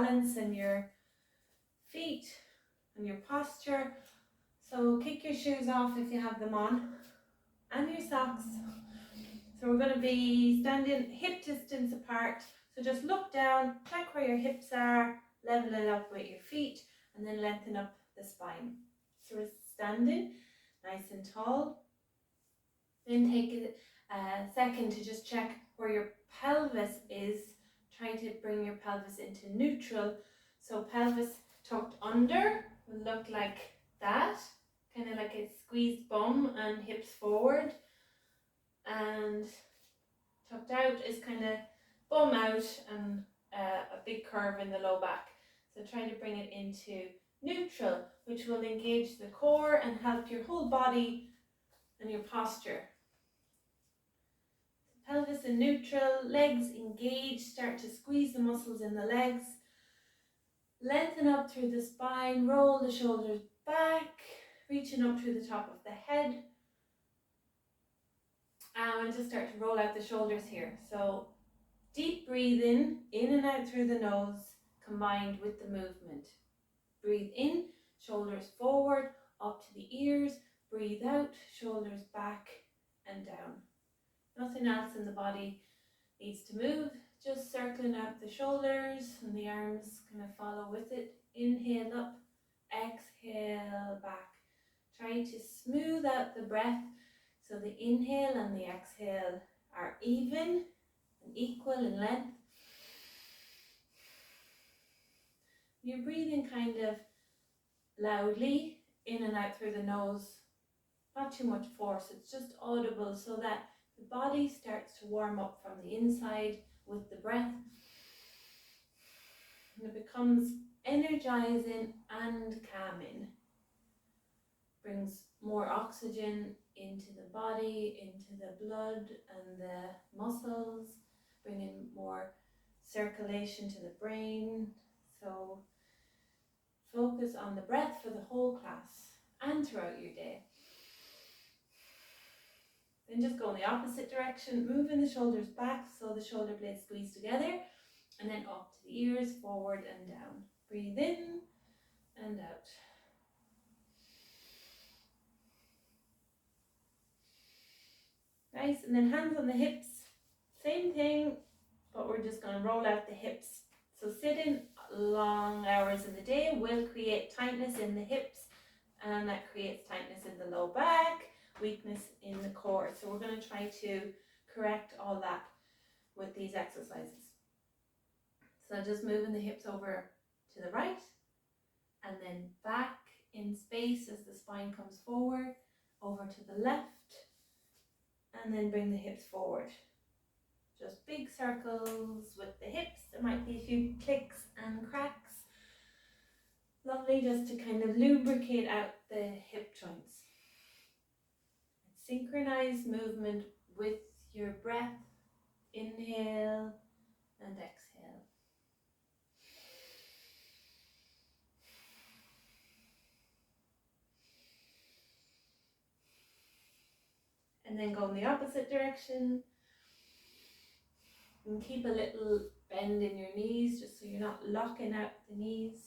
balance and your feet and your posture. So kick your shoes off if you have them on, and your socks. So we're going to be standing hip distance apart. So just look down, check where your hips are, level it up with your feet, and then lengthen up the spine. So we're standing nice and tall. Then take a second to just check where your pelvis is. Try to bring your pelvis into neutral. So pelvis tucked under will look like that, kind of like a squeezed bum, and hips forward. And tucked out is kind of bum out and a big curve in the low back. So try to bring it into neutral, which will engage the core and help your whole body and your posture. So pelvis in neutral, legs engaged, start to squeeze the muscles in the legs. Lengthen up through the spine, roll the shoulders back, reaching up through the top of the head. And just start to roll out the shoulders here. So deep breathing in and out through the nose combined with the movement. Breathe in, shoulders forward, up to the ears. Breathe out, shoulders back and down. Nothing else in the body needs to move, just circling out the shoulders, and the arms kind of follow with it. Inhale up, exhale back. Try to smooth out the breath so the inhale and the exhale are even and equal in length. You're breathing kind of loudly in and out through the nose, not too much force, it's just audible so that the body starts to warm up from the inside with the breath. And it becomes energizing and calming. Brings more oxygen into the body, into the blood and the muscles, bringing more circulation to the brain. So focus on the breath for the whole class and throughout your day. Then just go in the opposite direction, moving the shoulders back so the shoulder blades squeeze together, and then up to the ears, forward and down. Breathe in and out. Nice, and then hands on the hips. Same thing, but we're just going to roll out the hips. So sitting long hours in the day will create tightness in the hips, and that creates tightness in the low back, weakness in the core. So we're going to try to correct all that with these exercises. So just moving the hips over to the right and then back in space as the spine comes forward, over to the left, and then bring the hips forward. Just big circles with the hips. There might be a few clicks and cracks. Lovely just to kind of lubricate out the hip joints. Synchronize movement with your breath. Inhale and exhale. And then go in the opposite direction. And keep a little bend in your knees just so you're not locking out the knees.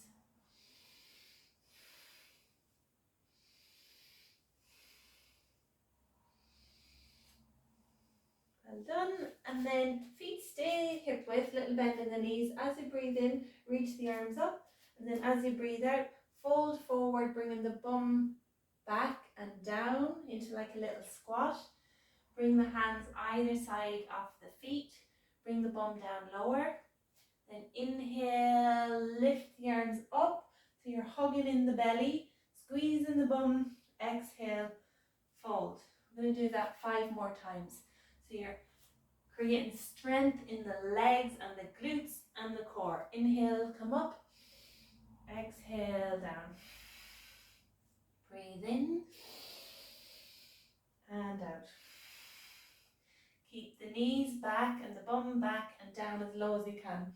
Well done. And then feet stay hip width, little bend in the knees. As you breathe in, reach the arms up. And then as you breathe out, fold forward, bringing the bum back and down into like a little squat. Bring the hands either side of the feet. Bring the bum down lower. Then inhale, lift the arms up so you're hugging in the belly, squeezing the bum. Exhale, fold. I'm going to do that 5 more times. So you're creating strength in the legs and the glutes and the core. Inhale, come up. Exhale, down. Breathe in and out. Keep the knees back and the bum back and down as low as you can.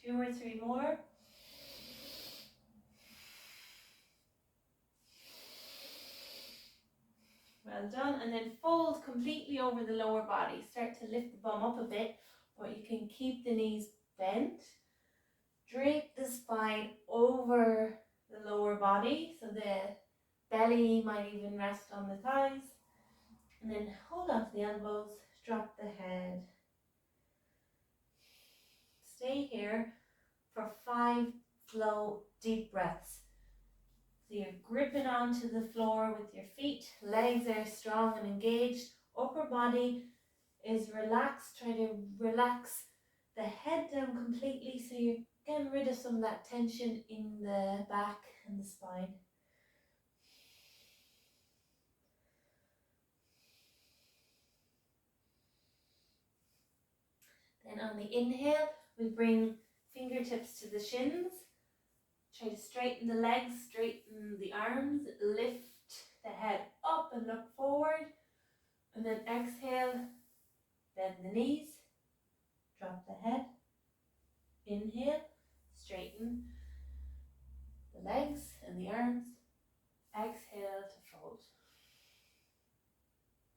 2 or 3 more. Well done. And then fold completely over the lower body. Start to lift the bum up a bit. but you can keep the knees bent. Drape the spine over the lower body, so the belly might even rest on the thighs. And then hold on to the elbows, drop the head. Stay here for 5 slow, deep breaths. So you're gripping onto the floor with your feet, legs are strong and engaged, upper body is relaxed. Try to relax the head down completely so you're getting rid of some of that tension in the back and the spine. Then on the inhale, we bring fingertips to the shins. Try to straighten the legs, straighten the arms, lift the head up and look forward. And then exhale, bend the knees, drop the head. Inhale, straighten the legs and the arms. Exhale to fold.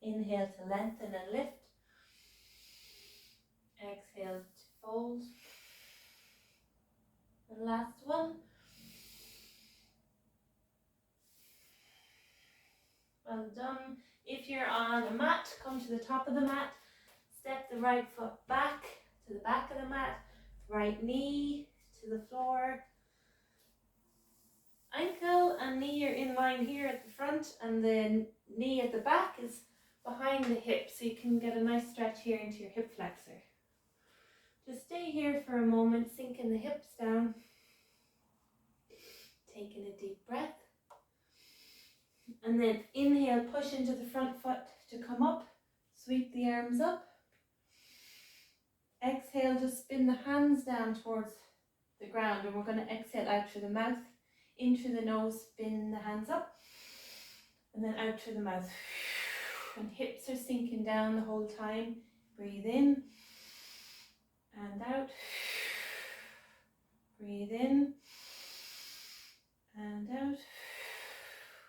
Inhale to lengthen and lift. Exhale to fold. And last one. Well done. If you're on a mat, come to the top of the mat. Step the right foot back to the back of the mat. Right knee to the floor. Ankle and knee are in line here at the front, and the knee at the back is behind the hip, so you can get a nice stretch here into your hip flexor. Just stay here for a moment, sinking the hips down. Taking a deep breath. And then inhale, push into the front foot to come up. Sweep the arms up. Exhale, just spin the hands down towards the ground, and we're going to exhale out through the mouth. In through the nose, spin the hands up, and then out through the mouth. And hips are sinking down the whole time. Breathe in and out. Breathe in and out.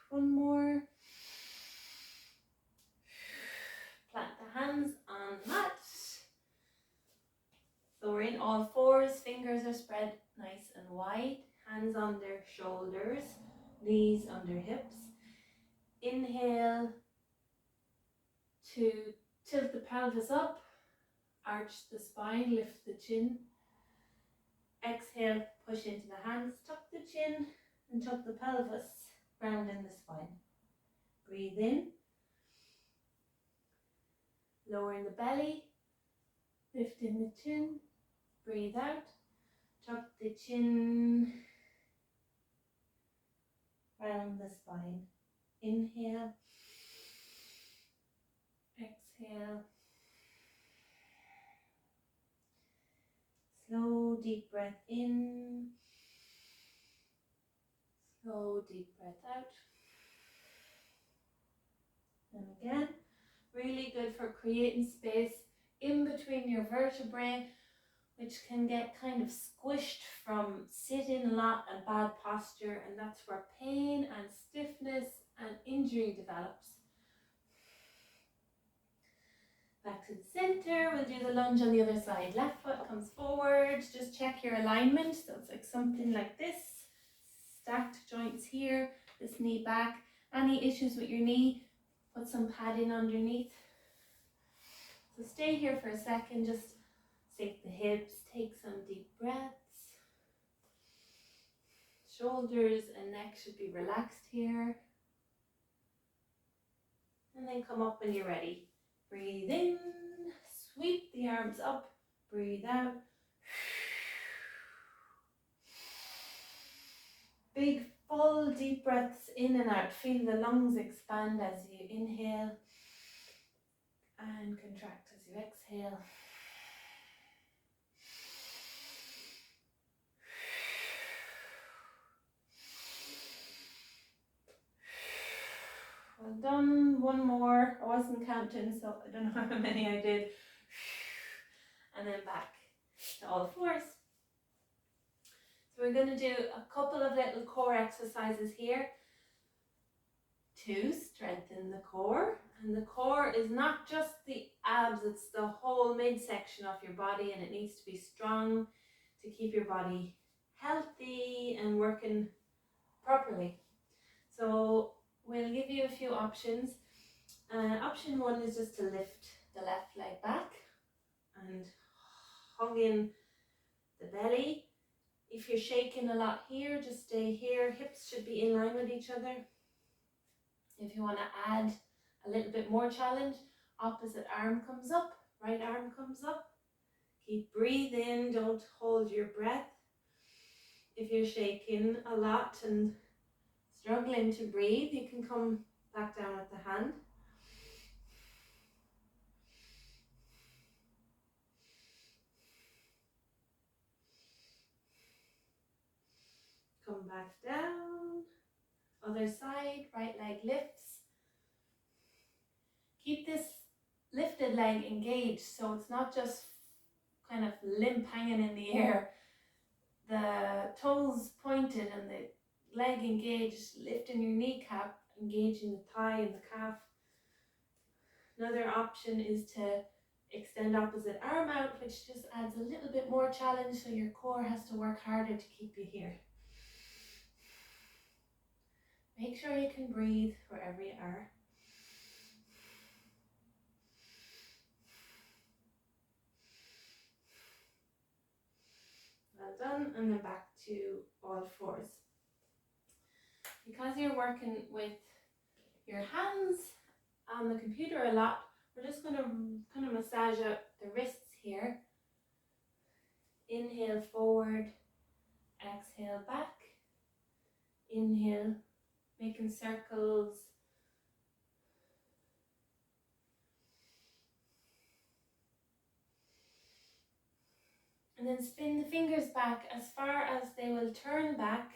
One more. Plant the hands on the mat. So we're in all fours, fingers are spread nice and wide. Hands under shoulders, knees under hips. Inhale to tilt the pelvis up, arch the spine, lift the chin. Exhale, push into the hands, tuck the chin and tuck the pelvis, round in the spine. Breathe in, lowering the belly, lifting the chin. Breathe out, tuck the chin, round the spine. Inhale, exhale. Slow deep breath in, slow deep breath out. And again, really good for creating space in between your vertebrae, which can get kind of squished from sitting a lot and bad posture, and that's where pain and stiffness and injury develops. Back to the center, we'll do the lunge on the other side. Left foot comes forward, just check your alignment. So it's like something like this. Stacked joints here, this knee back. Any issues with your knee, put some padding underneath. So stay here for a second, just sink the hips, take some deep breaths. Shoulders and neck should be relaxed here. And then come up when you're ready. Breathe in, sweep the arms up, breathe out. Big full deep breaths in and out. Feel the lungs expand as you inhale and contract as you exhale. Well done. One more. I wasn't counting, so I don't know how many I did. And then back to all fours. So we're going to do a couple of little core exercises here to strengthen the core. And the core is not just the abs, it's the whole midsection of your body, and it needs to be strong to keep your body healthy and working properly. So we'll give you a few options. Option one is just to lift the left leg back and hug in the belly. If you're shaking a lot here, just stay here. Hips should be in line with each other. If you want to add a little bit more challenge, opposite arm comes up, right arm comes up. Keep breathing, don't hold your breath. If you're shaking a lot and struggling to breathe, you can come back down with the hand. Come back down. Other side, right leg lifts. Keep this lifted leg engaged, so it's not just kind of limp hanging in the air. The toes pointed and the leg engaged, lifting your kneecap, engaging the thigh and the calf. Another option is to extend opposite arm out, which just adds a little bit more challenge, so your core has to work harder to keep you here. Make sure you can breathe wherever you are. Well done, and then back to all fours. Because you're working with your hands on the computer a lot, we're just going to kind of massage out the wrists here. Inhale forward, exhale back. Inhale, making circles. And then spin the fingers back as far as they will turn back.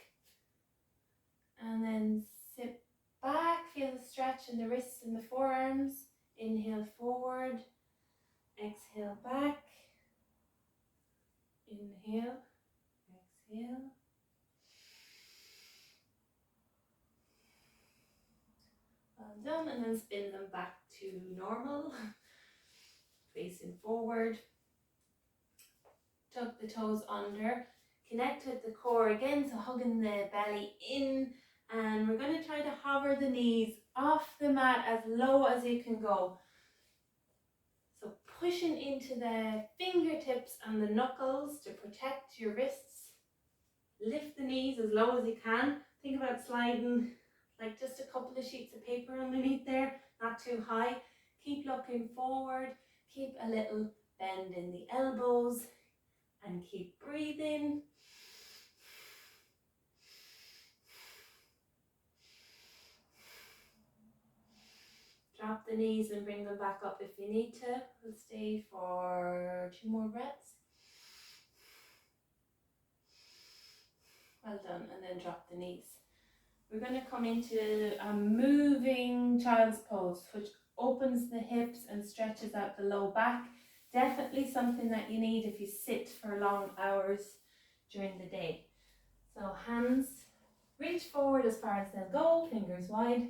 And then sit back, feel the stretch in the wrists and the forearms. Inhale forward, exhale back. Inhale, exhale. Well done, and then spin them back to normal, facing forward. Tuck the toes under, connect with the core again, so hugging the belly in, and we're going to try to hover the knees off the mat as low as you can go. So pushing into the fingertips and the knuckles to protect your wrists. Lift the knees as low as you can. Think about sliding like just a couple of sheets of paper underneath there, not too high. Keep looking forward, keep a little bend in the elbows, and keep breathing. Drop the knees and bring them back up if you need to. We'll stay for 2 more breaths. Well done, and then drop the knees. We're going to come into a moving child's pose, which opens the hips and stretches out the low back. Definitely something that you need if you sit for long hours during the day. So hands reach forward as far as they'll go, fingers wide,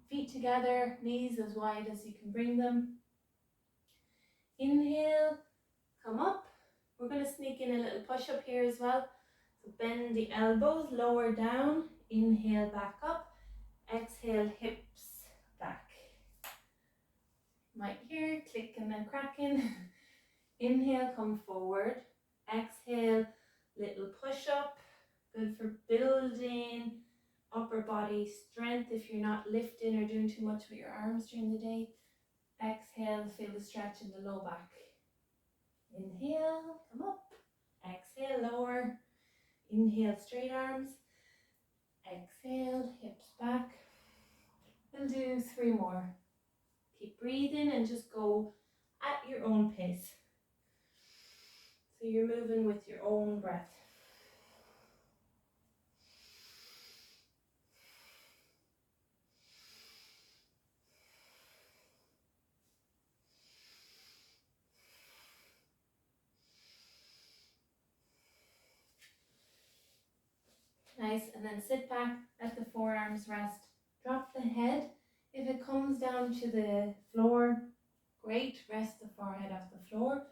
feet together, knees as wide as you can bring them. Inhale, come up. We're going to sneak in a little push up here as well. So bend the elbows, lower down. Inhale, back up. Exhale, hips back. Might hear clicking and cracking. Inhale, come forward. Exhale, little push up. Good for building upper body strength if you're not lifting or doing too much with your arms during the day. Exhale, feel the stretch in the low back. Inhale, come up. Exhale, lower. Inhale, straight arms. Exhale, hips back. We'll do 3 more. Keep breathing and just go at your own pace. So you're moving with your own breath. Nice, and then sit back, let the forearms rest, Drop the head. If it comes down to the floor, great, rest the forehead off the floor.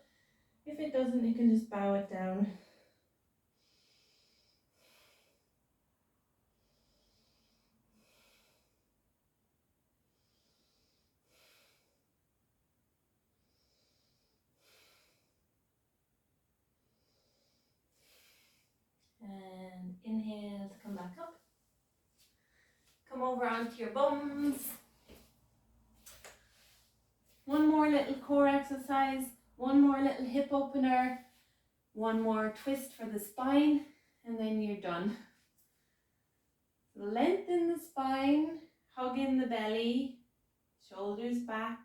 If it doesn't, you can just bow it down. And inhale to come back up. Come over onto your bums. One more little core exercise, one more little hip opener, one more twist for the spine, and then you're done. Lengthen the spine, hug in the belly, shoulders back,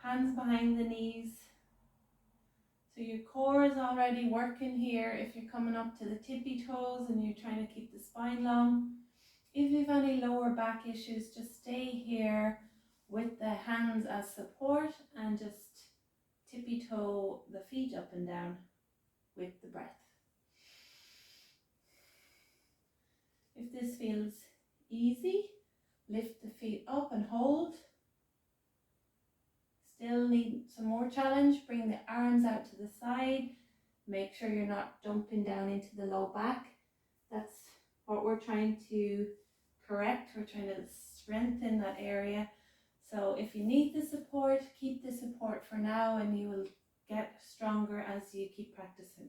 hands behind the knees. So your core is already working here if you're coming up to the tippy toes and you're trying to keep the spine long. If you have any lower back issues, just stay here with the hands as support and just tippy toe the feet up and down with the breath. If this feels easy, lift the feet up and hold. Still need some more challenge, bring the arms out to the side. Make sure you're not dumping down into the low back. That's what we're trying to correct. We're trying to strengthen that area. So if you need the support, keep the support for now and you will get stronger as you keep practicing.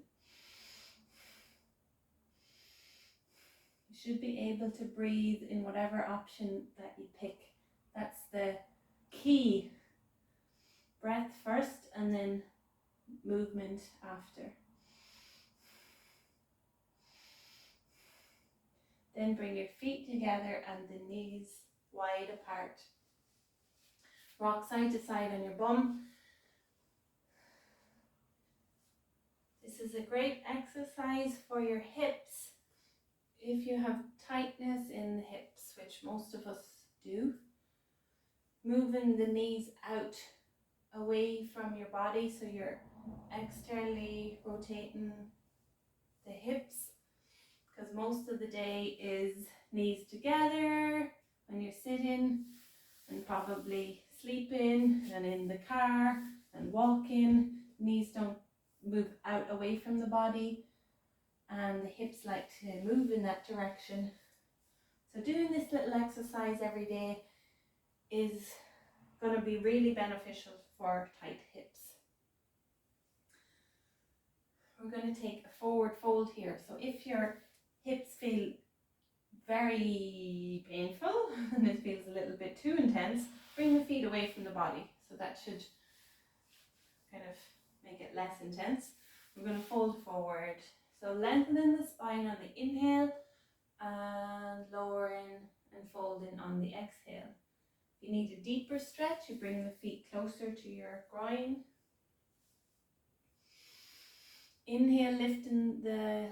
You should be able to breathe in whatever option that you pick. That's the key. Breath first and then movement after. Then bring your feet together and the knees wide apart. Rock side to side on your bum. This is a great exercise for your hips. If you have tightness in the hips, which most of us do, moving the knees out away from your body so you're externally rotating the hips, because most of the day is knees together when you're sitting and probably sleeping and in the car and walking. Knees don't move out away from the body and the hips like to move in that direction. So doing this little exercise every day is going to be really beneficial for tight hips. We're going to take a forward fold here. So if your hips feel very painful and it feels a little bit too intense, bring the feet away from the body. So that should kind of make it less intense. We're going to fold forward. So lengthening the spine on the inhale and lowering and folding on the exhale. If you need a deeper stretch, you bring the feet closer to your groin. Inhale, lifting the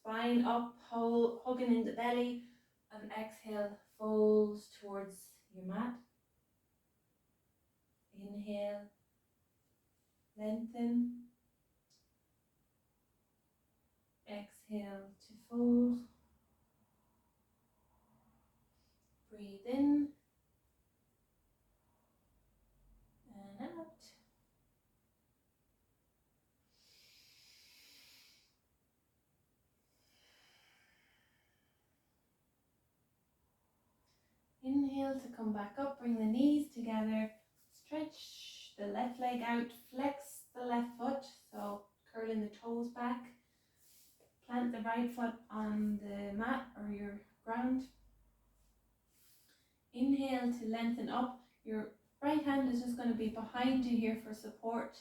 spine up, hugging in the belly, and exhale, folds towards your mat. Inhale, lengthen. Exhale to fold. Breathe in and out. Inhale to come back up, bring the knees together, stretch the left leg out, flex the left foot, so curling the toes back. Plant the right foot on the mat or your ground. Inhale to lengthen up. Your right hand is just going to be behind you here for support.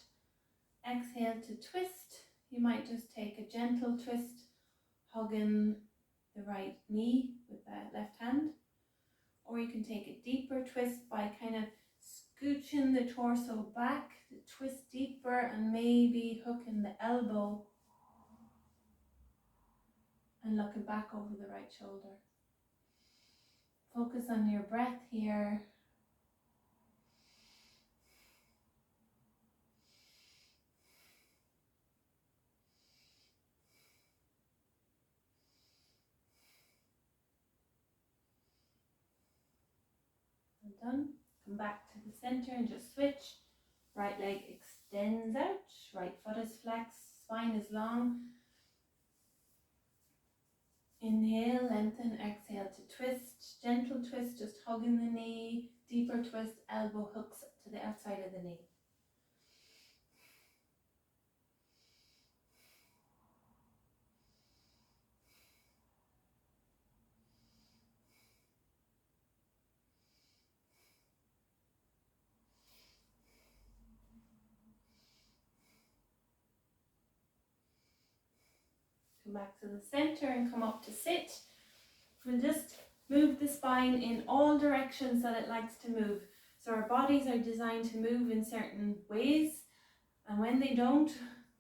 Exhale to twist. You might just take a gentle twist, hugging the right knee with the left hand. Or you can take a deeper twist by kind of scooching the torso back, to twist deeper and maybe hooking the elbow and looking back over the right shoulder. Focus on your breath here. done. Come back to the center and just switch. Right leg extends out, right foot is flexed, spine is long. Inhale, lengthen, exhale to twist, gentle twist, just hugging the knee, deeper twist, elbow hooks to the outside of the knee. Come back to the center and come up to sit. We'll just move the spine in all directions that it likes to move. So our bodies are designed to move in certain ways, and when they don't,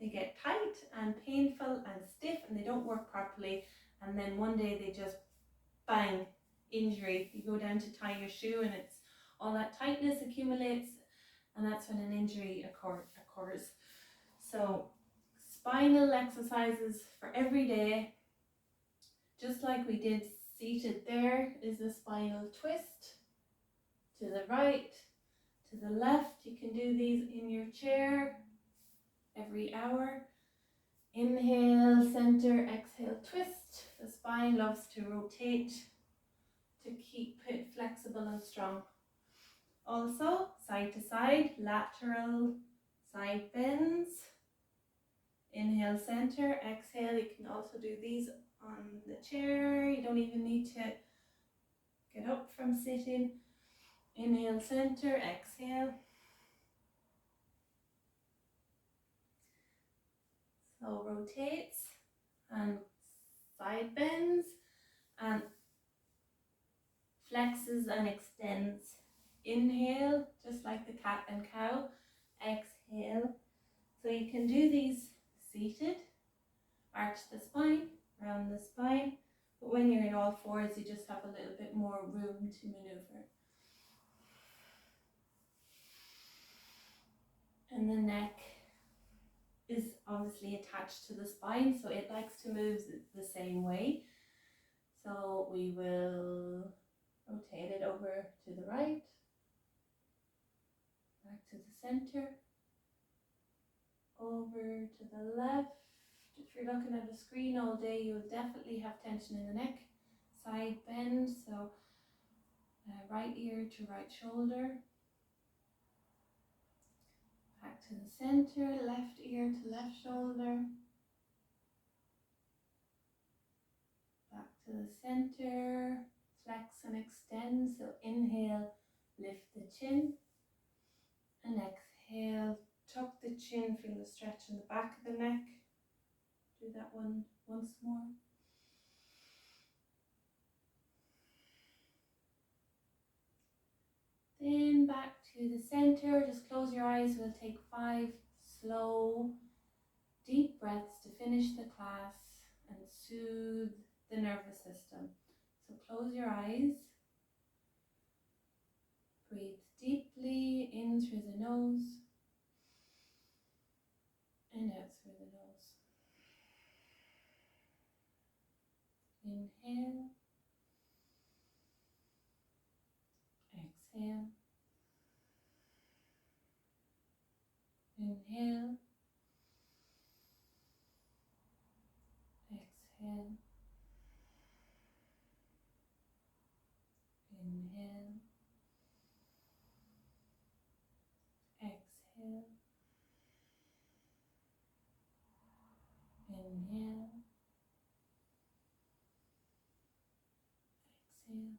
they get tight and painful and stiff and they don't work properly, and then one day they just bang, injury. You go down to tie your shoe and it's all that tightness accumulates, and that's when an injury occurs. So spinal exercises for every day, just like we did seated. There is a spinal twist to the right, to the left. You can do these in your chair every hour. Inhale, center, exhale, twist. The spine loves to rotate to keep it flexible and strong. Also, side to side, lateral side bends. Inhale, center, exhale. You can also do these on the chair. You don't even need to get up from sitting. Inhale, center, exhale. So rotates and side bends and flexes and extends. Inhale, just like the cat and cow. Exhale. So you can do these seated, arch the spine, round the spine, but when you're in all fours, you just have a little bit more room to maneuver. And the neck is obviously attached to the spine, so it likes to move the same way. So we will rotate it over to the right, back to the center, over to the left. If you're looking at a screen all day, you'll definitely have tension in the neck. Side bend, so right ear to right shoulder. Back to the center, left ear to left shoulder. Back to the center, flex and extend. So inhale, lift the chin, and exhale, tuck the chin, feel the stretch in the back of the neck. Do that one once more. Then back to the center, just close your eyes. We'll take 5 slow, deep breaths to finish the class and soothe the nervous system. So close your eyes. Breathe deeply in through the nose and out through the nose. Inhale. Exhale. Inhale. Exhale. Inhale. Exhale. Inhale. Exhale.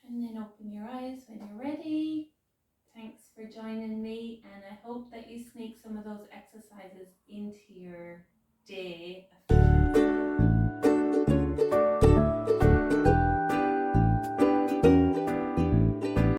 And then open your eyes when you're ready. Thanks for joining me, and I hope that you sneak some of those exercises into your day.